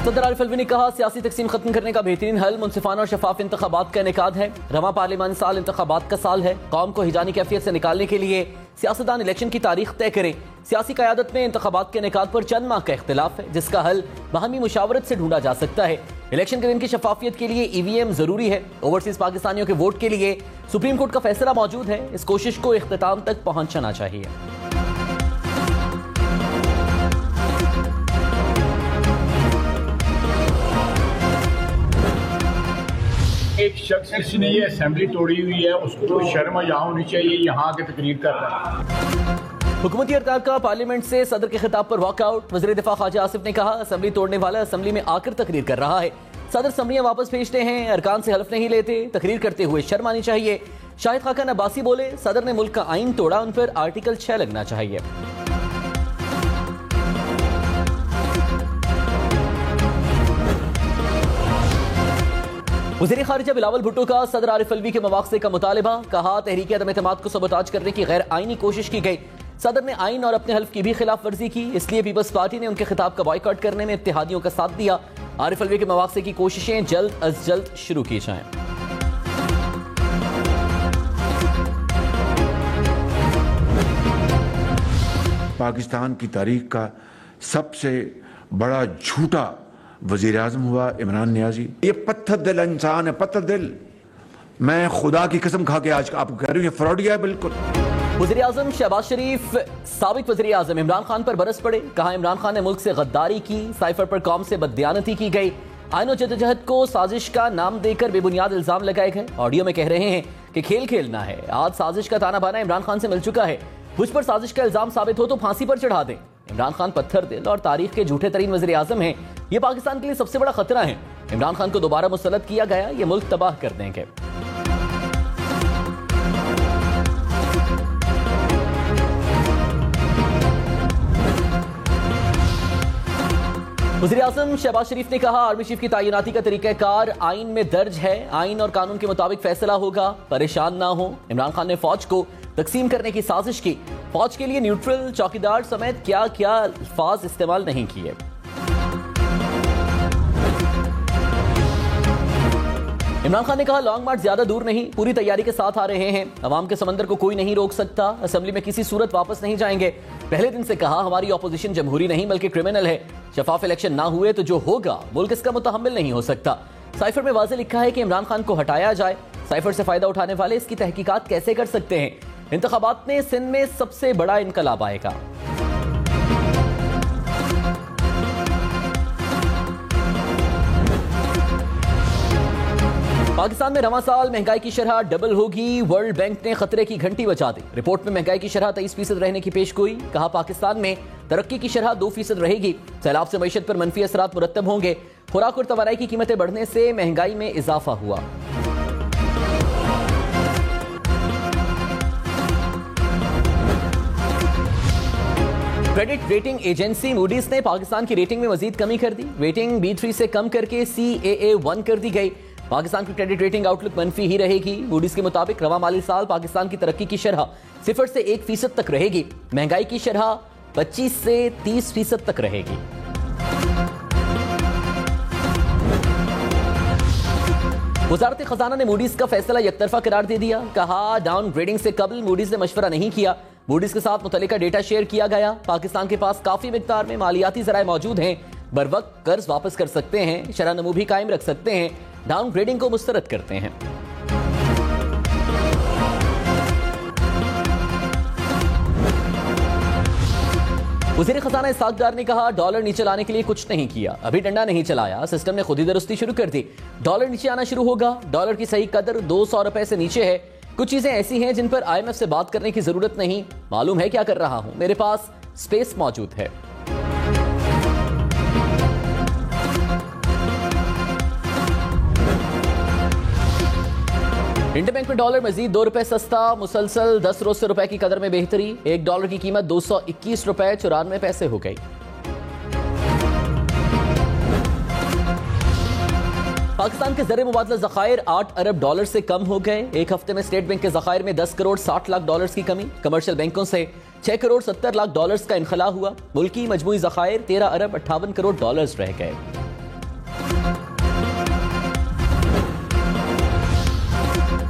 सदर आरिफ अलवी ने कहा, सियासी तकसीम खत्म करने का बेहतरीन हल मुनसिफाना और शफाफ इंतखाबात का इनेकाद है। रवां पार्लिमानी साल इंतखाबात का साल है। कौम को हिजानी कैफियत से निकालने के लिए सियासतदान इलेक्शन की तारीख तय करें। सियासी क़यादत में इंतखाबात के इनेकाद पर चंद माह का इख्तिलाफ है, जिसका हल बाहमी मुशावरत से ढूंढा जा सकता है। इलेक्शन के दिन की शफाफियत के लिए EVM जरूरी है। ओवरसीज पाकिस्तानियों के वोट के लिए सुप्रीम कोर्ट का फैसला मौजूद है। इस कोशिश को इख्तिताम तक पहुंचना चाहिए। एक शख्स जिसने ये असेंबली तोड़ी हुई है उसको तो शर्म यहाँ होनी चाहिए, यहाँ आके तकरीर कर रहा है। हुकूमती अरकान का पार्लियामेंट से सदर के खिताब पर वॉकआउट। वज़ीर दिफा ख्वाजा आसिफ ने कहा, असेंबली तोड़ने वाला असेंबली में आकर तकरीर कर रहा है। सदर असम्बलियां वापस भेजते हैं, अरकान से हल्फ नहीं लेते। तकरीर करते हुए शर्म आनी चाहिए। शाहिद खाकन अब्बासी बोले, सदर ने मुल्क का आइन तोड़ा, उन पर आर्टिकल 6 लगना चाहिए। वज़ीर खारिजा बिलावल भुट्टो का सदर आरिफ अलवी के मवाक़से का मुतालिबा। कहा, तहरीक अदम एतमाद को सबोताज करने की गैर आइनी कोशिश की गई। सदर ने आइन और अपने हल्फ की भी खिलाफ वर्जी की, इसलिए पीपल्स पार्टी ने उनके खिताब का बॉयकॉट करने में इत्तेहादियों का साथ दिया। आरिफ अलवी के मवाक़से की कोशिशें जल्द अज जल्द शुरू की जाएं। पाकिस्तान की तारीख का सबसे बड़ा झूठा वजीर आजम हुआ इमरान नियाजी। ये पत्थर दिल इंसान है, पत्थर दिल। मैं खुदा की कसम खा के आज आपको कह रही हूँ, ये फ्रॉडिया है बिल्कुल। वज़ीर आज़म शहबाज शरीफ साबिक वज़ीर आज़म इमरान खान पर बरस पड़े। कहा, इमरान खान ने मुल्क से गद्दारी की, साइफर पर कौम से बददियानती की गई। आइन और जद्दोजहद को साजिश का नाम देकर बेबुनियाद इल्जाम लगाए गए। ऑडियो में कह रहे हैं कि खेल खेलना है। आज साजिश का ताना बाना इमरान खान से मिल चुका है। मुझ पर साजिश का इल्जाम साबित हो तो फांसी पर चढ़ा दें। इमरान खान पत्थर दिल और तारीख के झूठे तरीन वज़ीर आज़म हैं। ये पाकिस्तान के लिए सबसे बड़ा खतरा है। इमरान खान को दोबारा मुसल्लत किया गया, ये मुल्क तबाह कर देंगे। वज़ीर आज़म शहबाज शरीफ ने कहा, आर्मी चीफ की तैनाती का तरीक़ाकार आइन में दर्ज है। आइन और कानून के मुताबिक फैसला होगा, परेशान ना हो। इमरान खान ने फौज को तकसीम करने की साजिश की। फौज के लिए न्यूट्रल, चौकीदार समेत क्या क्या अल्फाज इस्तेमाल नहीं किए। इमरान खान ने कहा, लॉन्ग मार्च ज्यादा दूर नहीं, पूरी तैयारी के साथ आ रहे हैं। अवाम के समंदर को कोई नहीं रोक सकता। असेंबली में किसी सूरत वापस नहीं जाएंगे। पहले दिन से कहा, हमारी ऑपोजिशन जमहूरी नहीं बल्कि क्रिमिनल है। शफाफ इलेक्शन ना हुए तो जो होगा मुल्क इसका मुतहम्मिल नहीं हो सकता। साइफर में वाज़ेह लिखा है कि इमरान खान को हटाया जाए। साइफर से फायदा उठाने वाले इसकी तहकीकात कैसे कर सकते हैं। इंतखाबात में सिंध में सबसे बड़ा इनकलाब आएगा। पाकिस्तान में रवां साल महंगाई की शरह डबल होगी। वर्ल्ड बैंक ने खतरे की घंटी बजा दी। रिपोर्ट में महंगाई की शरह 23% रहने की पेशगोई। कहा, पाकिस्तान में तरक्की की शरह 2% रहेगी। सैलाब से मईशत पर मनफी असरात मुरत्तब होंगे। खुराक और तवानाई की कीमतें बढ़ने से महंगाई में इजाफा हुआ। क्रेडिट रेटिंग एजेंसी मूडीज ने पाकिस्तान की रेटिंग में मजीद कमी कर दी। रेटिंग B3 से कम करके CAA1 कर दी गई। पाकिस्तान की क्रेडिट रेटिंग आउटलुक मनफी ही रहेगी। मूडीज के मुताबिक रवां माली साल पाकिस्तान की तरक्की की शरह 0 से 1% तक रहेगी। महंगाई की शरह 25 से 30% तक रहेगी। वजारत खजाना ने मूडीज का फैसला यकतरफा करार दे दिया। कहा, डाउनग्रेडिंग से कबल मूडीज ने मशवरा नहीं किया। मूडीज के साथ मुतल्लिका डेटा शेयर किया गया। पाकिस्तान के पास काफी मिकदार में मालियाती जराए मौजूद हैं। बर वक्त कर्ज वापस कर सकते हैं, शरह नमू भी कायम रख सकते हैं, डाउनग्रेडिंग को मुस्तरद करते हैं। वज़ीर खजाना इसहाक डार ने कहा, डॉलर नीचे लाने के लिए कुछ नहीं किया, अभी डंडा नहीं चलाया, सिस्टम ने खुद ही दुरुस्ती शुरू कर दी। डॉलर नीचे आना शुरू होगा। डॉलर की सही कदर 200 रुपए से नीचे है। कुछ चीजें ऐसी हैं जिन पर IMF से बात करने की जरूरत नहीं। मालूम है क्या कर रहा हूं, मेरे पास स्पेस मौजूद है। इंटरबैंक में डॉलर मजीद 2 रुपए सस्ता। मुसलसल 10 रोज से रुपए की कदर में बेहतरी। $1 की कीमत 221 रुपए 94 पैसे हो गई। पाकिस्तान के ज़र मुबादला ज़खायर $8 अरब से कम हो गए। एक हफ्ते में स्टेट बैंक के ज़खायर में 10 करोड़ 60 लाख डॉलर की कमी। कमर्शियल बैंकों से 6 करोड़ 70 लाख डॉलर का इनखला हुआ। मुल्की मजमूई ज़खायर $13 अरब 58 करोड़ रह गए।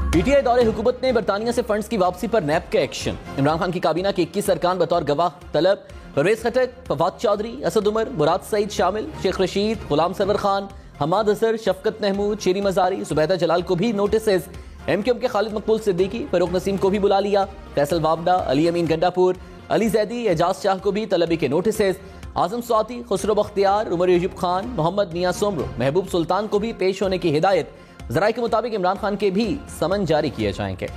पीटीआई दौरे हुकूमत ने बरतानिया से फंड्स की वापसी पर नैब का एक्शन। इमरान खान की काबीना के 21 अरकान बतौर गवाह तलब। परवेज खटक, फवाद चौधरी, असद उमर, मुराद सईद शामिल। शेख रशीद, गुलाम सरवर खान, हमाद अजहर, शफकत महमूद, शेरी मजारी, जुबैदा जलाल को भी नोटिस। एमक्यूएम के खालिद मकबूल सिद्दीकी, फरूक नसीम को भी बुला लिया। फैसल वावडा, अली अमीन गंडापुर, अली जैदी, एजाज शाह को भी तलबी के नोटिस। आजम स्वाति, खुसरो बख्तियार, उमर यूजुब खान, मोहम्मद मियां सोमरो, महबूब सुल्तान को भी पेश होने की हिदायत। जराये के मुताबिक इमरान खान के भी समन जारी किए जाएंगे।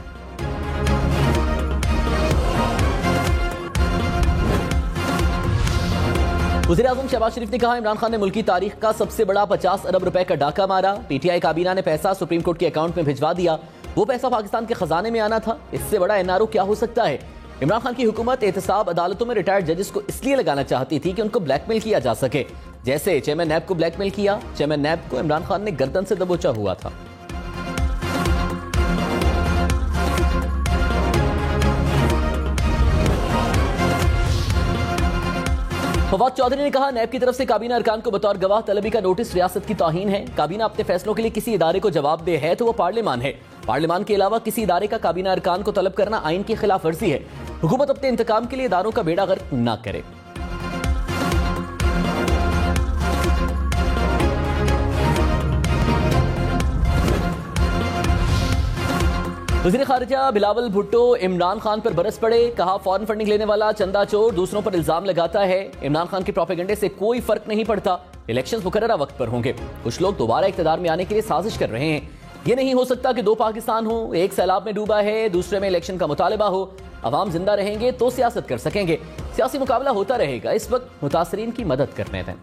वज़ीर आज़म शहबाज शरीफ ने कहा, इमरान खान ने मुल्की तारीख का सबसे बड़ा 50 अरब रुपए का डाका मारा। पीटीआई काबीना ने पैसा सुप्रीम कोर्ट के अकाउंट में भिजवा दिया। वो पैसा पाकिस्तान के खजाने में आना था। इससे बड़ा एनआरओ क्या हो सकता है। इमरान खान की हुकूमत एहतसाब अदालतों में रिटायर्ड जजेस को इसलिए लगाना चाहती थी कि उनको ब्लैकमेल किया जा सके, जैसे चेयरमैन नैब को ब्लैकमेल किया। चेयरमैन नैब को इमरान खान ने गर्दन से दबोचा हुआ था। फवाद चौधरी ने कहा, नैब की तरफ से काबीना अरकान को बतौर गवाह तलबी का नोटिस रियासत की तौहीन है। काबीना अपने फैसलों के लिए किसी इदारे को जवाब दे है तो वो पार्लियामान है। पार्लियामान के अलावा किसी इदारे का काबीना अरकान को तलब करना आइन की खिलाफ वर्जी है। हुकूमत अपने इंतकाम के लिए इदारों का बेड़ा गर्क न करे। वज़ीर खारिजा बिलावल भुट्टो इमरान खान पर बरस पड़े। कहा, फॉरेन फंडिंग लेने वाला चंदा चोर दूसरों पर इल्जाम लगाता है। इमरान खान के प्रोपेगेंडे से कोई फर्क नहीं पड़ता। इलेक्शंस मुकर्ररा वक्त पर होंगे। कुछ लोग दोबारा इख्तियार में आने के लिए साजिश कर रहे हैं। ये नहीं हो सकता कि दो पाकिस्तान हो, एक सैलाब में डूबा है, दूसरे में इलेक्शन का मुतालबा हो। अवाम जिंदा रहेंगे तो सियासत कर सकेंगे। सियासी मुकाबला होता रहेगा। इस वक्त मुतासरीन की मदद करने दें।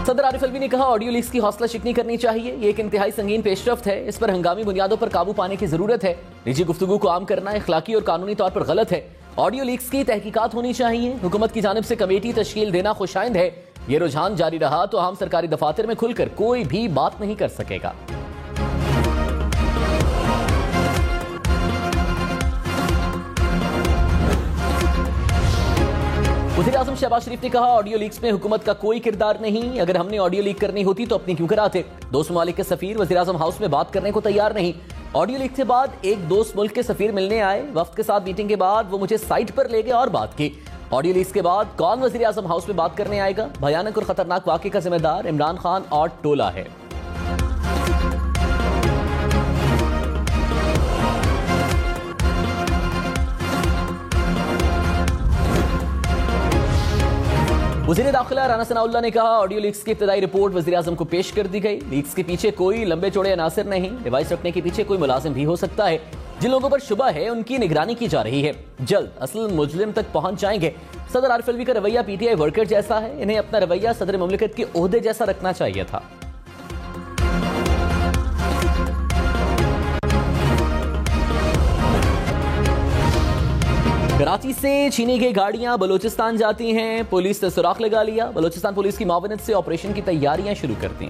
सदर आरिफ अलवी ने कहा, ऑडियो लीक्स की हौसला शिकनी करनी चाहिए। ये एक इंतहाई संगीन पेशरफ्त है। इस पर हंगामी बुनियादों पर काबू पाने की जरूरत है। निजी गुफ्तगू को आम करना इखलाकी और कानूनी तौर पर गलत है। ऑडियो लीक्स की तहकीकात होनी चाहिए। हुकूमत की जानिब से कमेटी तश्कील देना खुशाइंद है। ये रुझान जारी रहा तो हम सरकारी दफातर में खुलकर कोई भी बात नहीं कर सकेगा। वज़ीर आज़म शहबाज शरीफ ने कहा, ऑडियो लीक्स में हुकूमत का कोई किरदार नहीं। अगर हमने ऑडियो लीक करनी होती तो अपनी क्यों कराते। दोस्त ममालिक के सफीर वज़ीर आज़म हाउस में बात करने को तैयार नहीं। ऑडियो लीक के बाद एक दोस्त मुल्क के सफीर मिलने आए। वफ्द के साथ मीटिंग के बाद वो मुझे साइट पर ले गए और बात की। ऑडियो लीक्स के बाद कौन वज़ीर आज़म हाउस में बात करने आएगा। भयानक और खतरनाक वाक़े का जिम्मेदार इमरान खान और टोला है। वज़ीर दाखिला राना सनाउल्लाह ने कहा, ऑडियो लीक्स की इब्तदाई रिपोर्ट वज़ीर आज़म को पेश कर दी गई। लीक्स के पीछे कोई लंबे चौड़े अनासर नहीं। डिवाइस रखने के पीछे कोई मुलाजिम भी हो सकता है। जिन लोगों पर शुबा है उनकी निगरानी की जा रही है। जल्द असल मुजरिम तक पहुंच जाएंगे। सदर आरिफ अलवी का रवैया पीटीआई वर्कर जैसा है। इन्हें अपना रवैया सदर मुमलिकत के ओहदे जैसा रखना चाहिए था। कराची से छीनी गई गाड़ियां बलूचिस्तान जाती हैं। पुलिस ने सुराख लगा लिया। बलूचिस्तान पुलिस की मावनत से ऑपरेशन की तैयारियां शुरू कर दी।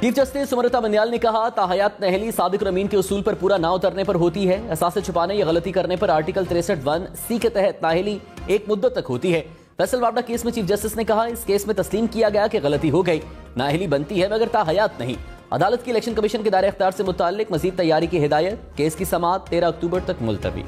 चीफ जस्टिस सुमरता बंदयाल ने कहा, ताहयात नहली सादिक और अमीन के उसूल पर पूरा ना उतरने पर होती है। असासे छुपाने या गलती करने पर आर्टिकल 63(1)(c) के तहत नाहली एक मुद्दत तक होती है। फैसल वावडा केस में चीफ जस्टिस ने कहा, इस केस में तस्लीम किया गया कि गलती हो गई। नाहली बनती है मगर ताहयात नहीं। अदालत की इलेक्शन कमीशन के दायरे इख्तियार से मुताल्लिक मजीद तैयारी की हिदायत। केस की समाअत 13 अक्टूबर तक मुलतवी।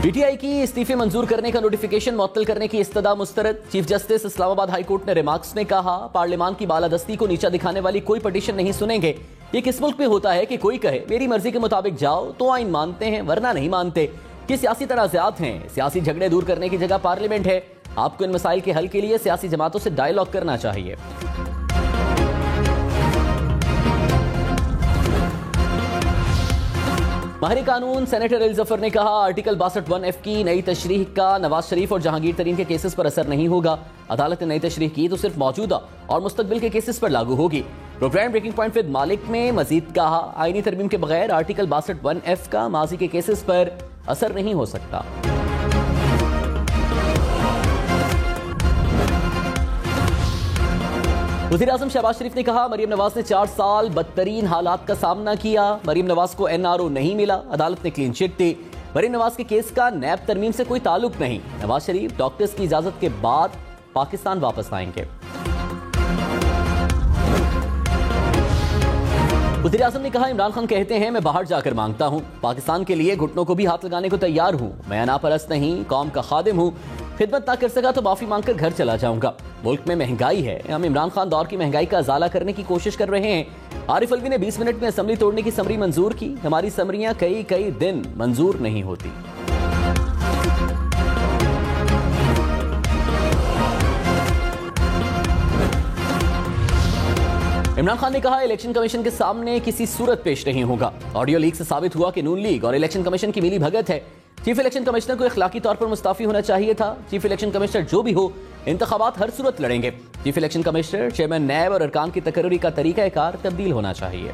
पीटीआई की इस्तीफे मंजूर करने का नोटिफिकेशन मुअत्तल करने की इस्तदा मुस्तरद। Chief justice Islamabad high court ने रिमार्क्स में कहा, पार्लियामान की बालादस्ती को नीचा दिखाने वाली कोई पटिशन नहीं सुनेंगे। ये किस मुल्क में होता है कि कोई कहे मेरी मर्जी के मुताबिक जाओ तो आइन मानते हैं वरना नहीं मानते। ये सियासी तनाज़ात हैं। सियासी झगड़े दूर करने की जगह पार्लियामेंट है। आपको इन मसाइल के हल के लिए सियासी जमातों से डायलॉग करना चाहिए। माहिर कानून सेनेटर अली जफर ने कहा, आर्टिकल 62(1)(f) की नई तशरीह का नवाज शरीफ और जहांगीर तरीन के केसेस पर असर नहीं होगा। अदालत ने नई तशरीह की तो सिर्फ मौजूदा और मुस्तकबिल के केसेस पर लागू होगी। प्रोग्राम ब्रेकिंग पॉइंट विद मालिक में मजीद कहा, आईनी तरमीम के बगैर आर्टिकल 62(1)(f) का माजी के केसेस पर असर नहीं हो सकता। वज़ीर-ए-आज़म शहबाज शरीफ ने कहा, मरीम नवाज ने 4 साल बदतरीन हालात का सामना किया। मरीम नवाज को NRO नहीं मिला, अदालत ने क्लीन चिट दी। मरीम नवाज के केस का नैब तरमीम से कोई ताल्लुक नहीं। नवाज शरीफ डॉक्टर्स की इजाजत के बाद पाकिस्तान वापस आएंगे। वज़ीर-ए-आज़म ने कहा, इमरान खान कहते हैं मैं बाहर जाकर मांगता हूं, पाकिस्तान के लिए घुटनों को भी हाथ लगाने को तैयार हूं। मैं अनापरस्त नहीं, कौम का खादिम हूं। खिदमत ना कर सका तो माफी मांगकर घर चला जाऊंगा। मुल्क में महंगाई है, हम इमरान खान दौर की महंगाई का अजाला करने की कोशिश कर रहे हैं। आरिफ अलवी ने 20 मिनट में असम्बली तोड़ने की समरी मंजूर की। हमारी समरियां कई दिन मंजूर नहीं होती। इमरान खान ने कहा, इलेक्शन कमीशन के सामने किसी सूरत पेश नहीं होगा। ऑडियो लीक से साबित हुआ कि नून लीग और इलेक्शन कमीशन की मिली भगत है। चीफ इलेक्शन कमिश्नर को इखलाकी तौर पर मुस्ताफी होना चाहिए था। चीफ इलेक्शन कमिश्नर जो भी हो, इंतखाबात हर सूरत लड़ेंगे। चीफ इलेक्शन कमिश्नर, चेयरमैन नैब और अरकान की तकर्री का तरीकाकार तब्दील होना चाहिए।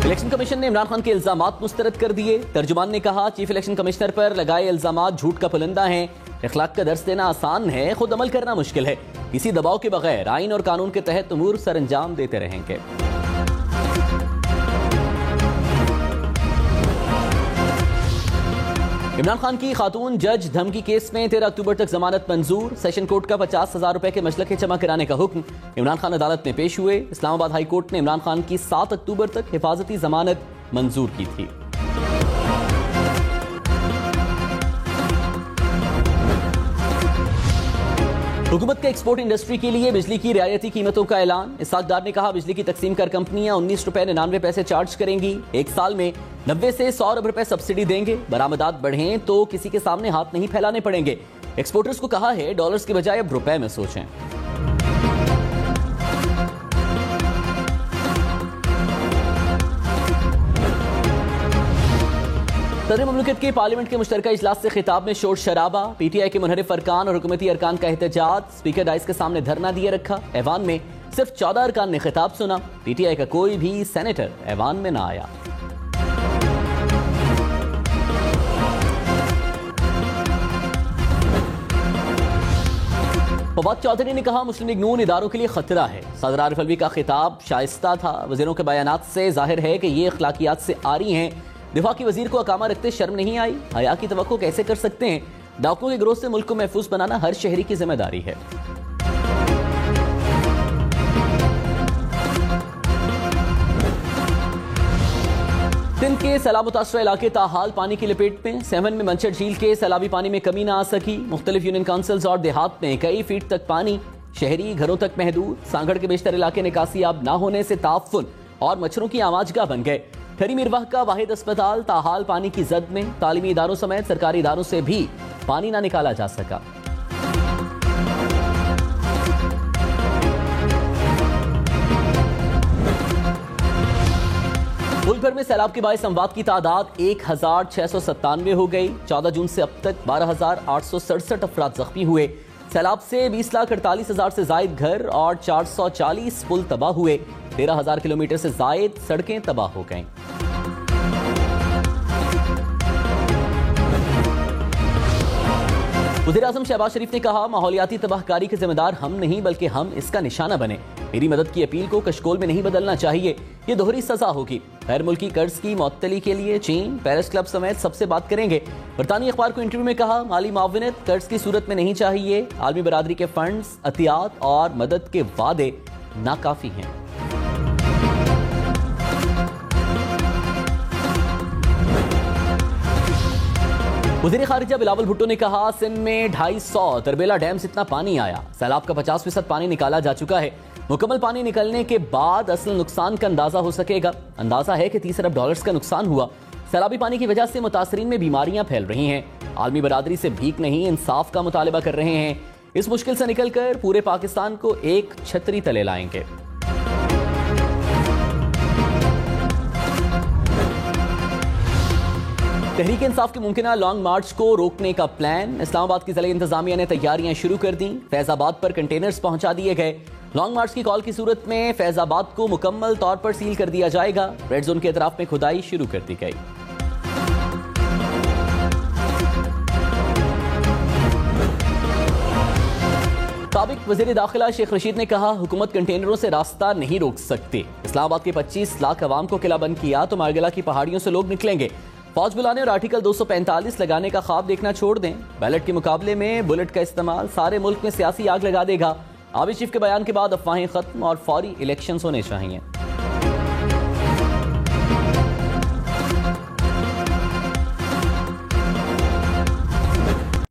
इलेक्शन कमीशन ने इमरान खान के इल्जामात मुस्तरद कर दिए। तर्जुमान ने कहा, चीफ इलेक्शन कमिश्नर पर लगाए इल्जामात झूठ का पुलिंदा हैं। इखलाक का दर्स देना आसान है, खुद अमल करना मुश्किल है। किसी दबाव के बगैर आइन और कानून के तहत उमूर सर अंजाम देते रहेंगे। इमरान खान की खातून जज धमकी केस में 13 अक्टूबर तक जमानत मंजूर। सेशन कोर्ट का 50,000 रुपए के मशलके जमा कराने का हुक्म। इमरान खान अदालत में पेश हुए। इस्लामाबाद हाई कोर्ट ने इमरान खान की 7 अक्टूबर तक हिफाजती जमानत मंजूर की थी। हुकूमत का एक्सपोर्ट इंडस्ट्री के लिए बिजली की रियायती कीमतों का ऐलान। इसाक डार ने कहा, बिजली की तकसीम कर कंपनियां 19 रुपए 99 पैसे चार्ज करेंगी। एक साल में 90 से 100 अरब रुपए सब्सिडी देंगे। बरामदात बढ़ें तो किसी के सामने हाथ नहीं फैलाने पड़ेंगे। एक्सपोर्टर्स को कहा है, डॉलर्स के बजाय अब रुपए में सोचें। सदर मुमलिकत के पार्लियामेंट के मुश्तरका इजलास से खिताब में शोर शराबा। PTI के मुनहरिफ अरकान और हुकूमती अरकान का एहतजाज। स्पीकर डाइस के सामने धरना दिए रखा। ऐवान में सिर्फ 14 अरकान ने खिताब सुना। PTI का कोई भी सेनेटर ऐवान में ना आया। फवाद चौधरी ने कहा, मुस्लिम लीग नून इदारों के लिए खतरा है। सदर आरिफ अलवी का खिताब शाइस्ता था। वजीरों के बयानात से जाहिर है कि ये अखलाकियात से आरी हैं। दिफा की वजीर को अकामा रखते शर्म नहीं आई। हया की तवक्को कैसे कर सकते हैं। डाकुओं के गिरोह से मुल्क को महफूज बनाना हर शहरी की जिम्मेदारी है। सिंध के सैलाब मुतासर इलाके ताहाल पानी की लपेट में। सेवन में मंचर झील के सैलाबी पानी में कमी न आ सकी। मुख्तलिफ यूनियन काउंसिल्स और देहात में कई फीट तक पानी। शहरी घरों तक महदूद। सांगड़ के बेशतर इलाके निकासी आब न होने से ताफुन और मच्छरों की आवाजगाह बन गए। ठरी मिरवाह का वाहिद अस्पताल ताहाल पानी की जद में। तालीमी इदारों समेत सरकारी इदारों से भी पानी ना निकाला जा सका। मुल्क भर में सैलाब के बायस अमवात की तादाद 1697 हो गई। 14 जून से अब तक 12,867 अफराद जख्मी हुए। सैलाब से 20,48,000 से जायद घर और 440 पुल तबाह हुए। 13,000 किलोमीटर से जायद सड़कें तबाह हो गईं। वज़ीर-ए-आज़म शहबाज शरीफ ने कहा, माहौलियाती तबाहकारी के जिम्मेदार हम नहीं बल्कि हम इसका निशाना बने। मेरी मदद की अपील को कशकोल में नहीं बदलना चाहिए, ये दोहरी सजा होगी। गैर मुल्की कर्ज की मुअत्तली के लिए चीन, पेरिस क्लब समेत सबसे बात करेंगे। बरतानी अखबार को इंटरव्यू में कहा, माली माविनत कर्ज की सूरत में नहीं चाहिए। आलमी बरादरी के फंड्स, अतियात और मदद के वादे नाकाफी हैं। वज़ीर खारिजा बिलावल भुट्टो ने कहा, सिंध में 250 तरबेला डैम से इतना पानी आया। सैलाब का 50% पानी निकाला जा चुका है। मुकम्मल पानी निकलने के बाद असल नुकसान का अंदाजा हो सकेगा। अंदाजा है कि 30 अरब डॉलर्स का नुकसान हुआ। सैलाबी पानी की वजह से मुतासरीन में बीमारियां फैल रही हैं। आलमी बरादरी से भीख नहीं, इंसाफ का मुतालबा कर रहे हैं। इस मुश्किल से निकलकर पूरे पाकिस्तान को एक छतरी तले लाएंगे। तहरीक इंसाफ के मुमकिना लॉन्ग मार्च को रोकने का प्लान। इस्लामाबाद की जिला इंतजामिया ने तैयारियां शुरू कर दी। फैजाबाद पर कंटेनर्स पहुंचा दिए गए। लॉन्ग मार्च की कॉल की सूरत में फैजाबाद को मुकम्मल तौर पर सील कर दिया जाएगा। रेड जोन के अतराफ में खुदाई शुरू कर दी गई। साबिक वज़ीर दाखिला शेख रशीद ने कहा, हुकूमत कंटेनरों से रास्ता नहीं रोक सकती। इस्लामाबाद के 25 लाख अवाम को किला बंद किया तो मारगला की पहाड़ियों से लोग निकलेंगे। फौज बुलाने और आर्टिकल 245 लगाने का ख्वाब देखना छोड़ दें। बैलेट के मुकाबले में बुलेट का इस्तेमाल सारे मुल्क में सियासी आग लगा देगा। आबिद चीफ के बयान के बाद अफवाहें खत्म और फौरी इलेक्शंस होने चाहिए।